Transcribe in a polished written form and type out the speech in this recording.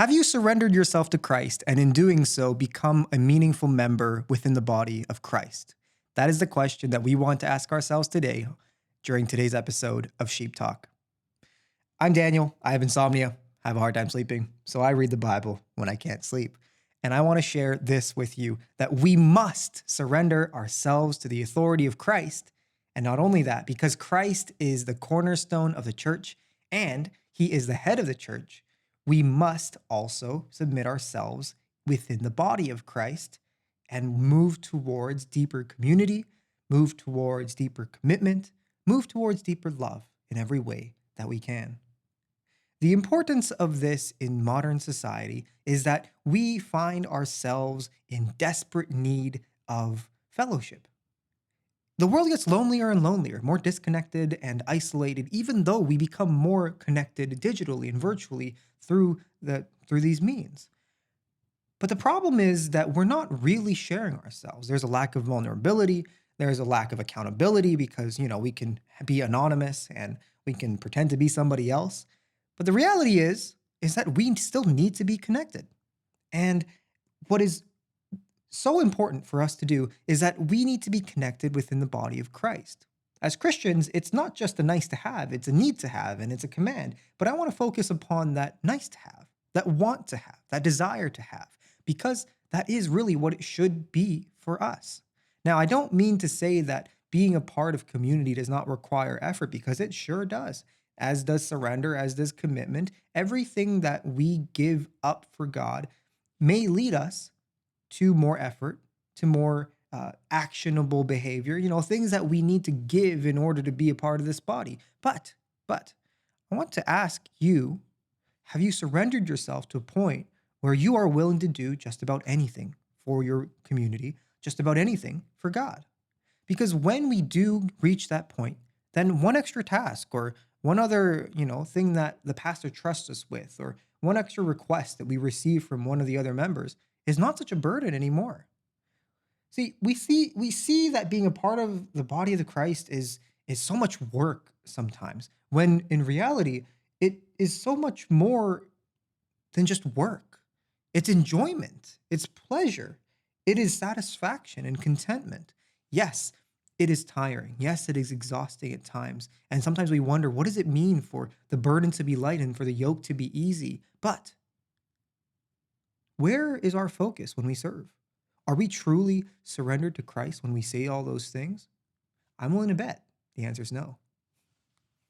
Have you surrendered yourself to Christ and in doing so become a meaningful member within the body of Christ? That is the question that we want to ask ourselves today during today's episode of Sheep Talk. I'm Daniel. I have insomnia, I have a hard time sleeping, so I read the Bible when I can't sleep. And I want to share this with you that we must surrender ourselves to the authority of Christ. And not only that, because Christ is the cornerstone of the church and he is the head of the church, we must also submit ourselves within the body of Christ and move towards deeper community, move towards deeper commitment, move towards deeper love in every way that we can. The importance of this in modern society is that we find ourselves in desperate need of fellowship. The world gets lonelier and lonelier, more disconnected and isolated, even though we become more connected digitally and virtually through these means. But the problem is that we're not really sharing ourselves. There's a lack of vulnerability. There's a lack of accountability because, we can be anonymous and we can pretend to be somebody else. But the reality is that we still need to be connected. And what is so important for us to do is that we need to be connected within the body of Christ. As Christians, it's not just a nice to have, it's a need to have, and it's a command. But I want to focus upon that nice to have, that want to have, that desire to have, because that is really what it should be for us. Now, I don't mean to say that being a part of community does not require effort, because it sure does, as does surrender, as does commitment. Everything that we give up for God may lead us to more effort, to more actionable behavior, things that we need to give in order to be a part of this body. But I want to ask you, have you surrendered yourself to a point where you are willing to do just about anything for your community, just about anything for God? Because when we do reach that point, then one extra task or one other, thing that the pastor trusts us with, or one extra request that we receive from one of the other members is not such a burden anymore. See, we see that being a part of the body of the Christ is so much work sometimes, when in reality it is so much more than just work. It's enjoyment, it's pleasure, it is satisfaction and contentment. Yes, it is tiring. Yes, it is exhausting at times. And sometimes we wonder, what does it mean for the burden to be light and for the yoke to be easy? But where is our focus when we serve? Are we truly surrendered to Christ when we say all those things? I'm willing to bet the answer is no.